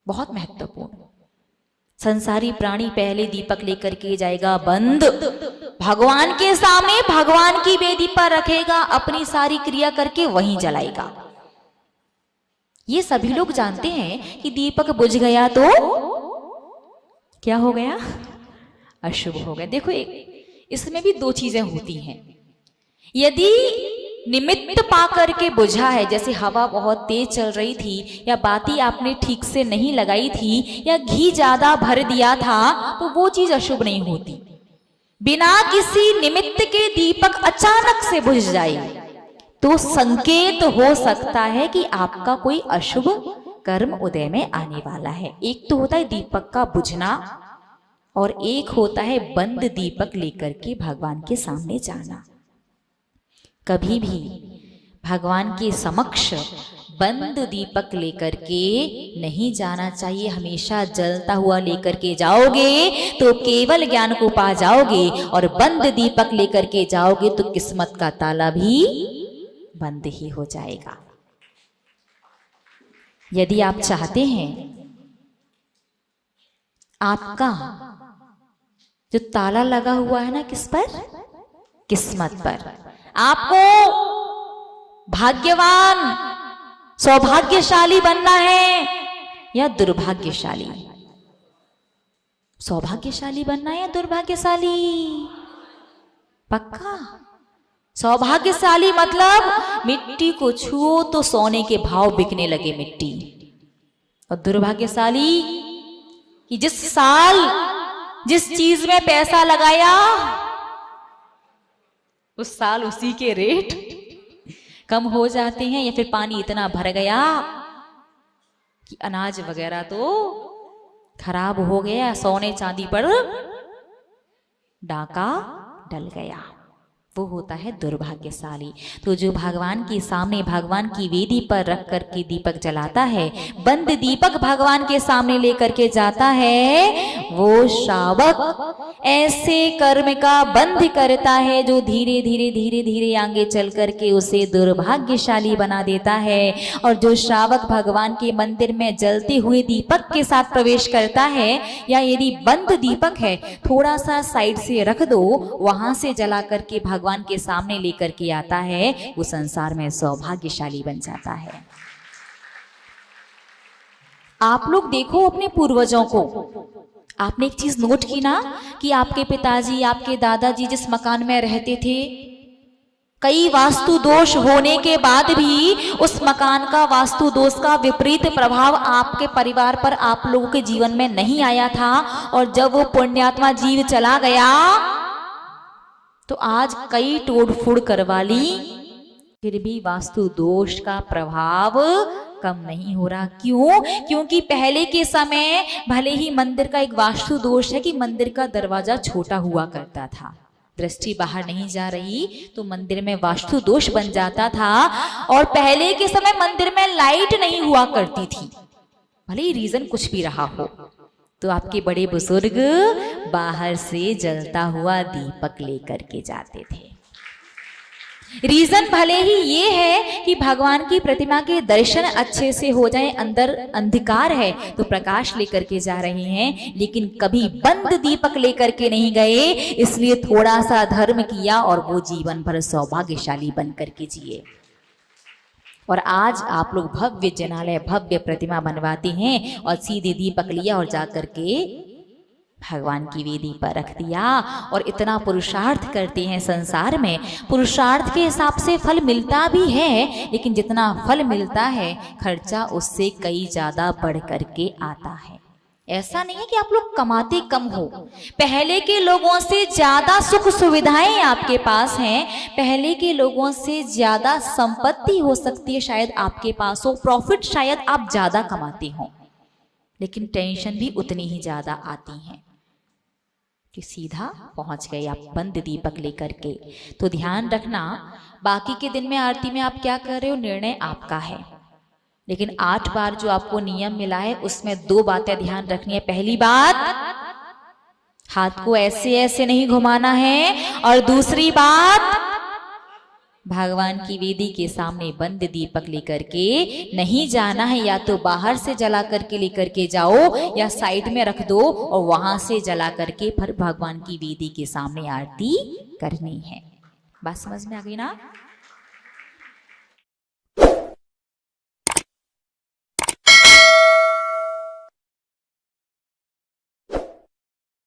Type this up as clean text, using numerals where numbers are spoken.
बहुत महत्वपूर्ण। संसारी प्राणी पहले दीपक लेकर के जाएगा बंद, भगवान के सामने भगवान की वेदी पर रखेगा, अपनी सारी क्रिया करके वहीं जलाएगा। ये सभी लोग जानते हैं कि दीपक बुझ गया तो क्या हो गया, अशुभ हो गया। देखो इसमें भी दो चीजें होती हैं। यदि निमित्त पा करके बुझा है, जैसे हवा बहुत तेज चल रही थी, या बाती आपने ठीक से नहीं लगाई थी, या घी ज्यादा भर दिया था, तो वो चीज अशुभ नहीं होती। बिना किसी निमित्त के दीपक अचानक से बुझ जाए तो संकेत हो सकता है कि आपका कोई अशुभ कर्म उदय में आने वाला है। एक तो होता है दीपक का बुझना, और एक होता है बंद दीपक लेकर के भगवान के सामने जाना। कभी भी भगवान के समक्ष बंद दीपक लेकर के नहीं जाना चाहिए। हमेशा जलता हुआ लेकर के जाओगे तो केवल ज्ञान को पा जाओगे, और बंद दीपक लेकर के जाओगे तो किस्मत का ताला भी बंद ही हो जाएगा। यदि आप चाहते हैं आपका जो ताला लगा हुआ है ना, किस पर, किस्मत पर, आपको भाग्यवान सौभाग्यशाली बनना है या दुर्भाग्यशाली? सौभाग्यशाली बनना है या दुर्भाग्यशाली? पक्का सौभाग्यशाली मतलब मिट्टी को छुओ तो सोने के भाव बिकने लगे मिट्टी। और दुर्भाग्यशाली कि जिस साल जिस चीज में पैसा लगाया उस साल उसी के रेट कम हो जाते हैं, या फिर पानी इतना भर गया कि अनाज वगैरह तो खराब हो गया, सोने चांदी पर डाका डल गया। वो होता है दुर्भाग्यशाली। तो जो भगवान के सामने भगवान की वेदी पर रख कर के दीपक जलाता है, बंद दीपक भगवान के सामने लेकर के जाता है, वो श्रावक ऐसे कर्म का बंध करता है जो धीरे धीरे धीरे धीरे आगे चल करके उसे दुर्भाग्यशाली बना देता है। और जो श्रावक भगवान के मंदिर में जलते हुए दीपक के साथ प्रवेश करता है, या यदि बंद दीपक है थोड़ा सा साइड से रख दो, वहां से जला करके भगवान के सामने लेकर के आता है, वो संसार में सौभाग्यशाली बन जाता है। आप लोग देखो अपने पूर्वजों को, आपने एक चीज नोट की ना कि आपके पिताजी आपके दादाजी जिस मकान में रहते थे, कई वास्तु दोष होने के बाद भी उस मकान का वास्तु दोष का विपरीत प्रभाव आपके परिवार पर आप लोगों के जीवन में नहीं आया था। और जब वो पुण्यात्मा जीव चला गया तो आज कई तोड़फोड़ करवा ली, फिर भी वास्तु दोष का प्रभाव कम नहीं हो रहा। क्यों? क्योंकि पहले के समय भले ही मंदिर का एक वास्तु दोष है कि मंदिर का दरवाजा छोटा हुआ करता था, दृष्टि बाहर नहीं जा रही तो मंदिर में वास्तु दोष बन जाता था। और पहले के समय मंदिर में लाइट नहीं हुआ करती थी, भले ही रीजन कुछ भी रहा हो, तो आपके बड़े बुजुर्ग बाहर से जलता हुआ दीपक लेकर के जाते थे। रीजन भले ही ये है कि भगवान की प्रतिमा के दर्शन अच्छे से हो जाए, अंदर अंधकार है तो प्रकाश लेकर के जा रहे हैं, लेकिन कभी बंद दीपक लेकर के नहीं गए, इसलिए थोड़ा सा धर्म किया और वो जीवन भर सौभाग्यशाली बन करके जिए। और आज आप लोग भव्य जनालय भव्य प्रतिमा बनवाते हैं और सीधे दीपक लिया और जाकर के भगवान की वेदी पर रख दिया। और इतना पुरुषार्थ करते हैं संसार में, पुरुषार्थ के हिसाब से फल मिलता भी है, लेकिन जितना फल मिलता है खर्चा उससे कई ज्यादा बढ़ करके आता है। ऐसा नहीं है कि आप लोग कमाते कम हो, पहले के लोगों से ज्यादा सुख सुविधाएं आपके पास हैं, पहले के लोगों से ज्यादा संपत्ति हो सकती है शायद आपके पास हो, प्रॉफिट शायद आप ज्यादा कमाते हो, लेकिन टेंशन भी उतनी ही ज्यादा आती है कि सीधा पहुंच गए आप बंद दीपक लेकर के। तो ध्यान रखना, बाकी के दिन में आरती में आप क्या कर रहे हो निर्णय आपका है, लेकिन 8 बार जो आपको नियम मिला है उसमें 2 बातें ध्यान रखनी है। पहली बात, हाथ को ऐसे ऐसे नहीं घुमाना है, और दूसरी बात, भगवान की वेदी के सामने बंद दीपक लेकर के नहीं जाना है, या तो बाहर से जला करके लेकर के जाओ या साइड में रख दो और वहां से जला करके फिर भगवान की वेदी के सामने आरती करनी है। बात समझ में आ गई ना?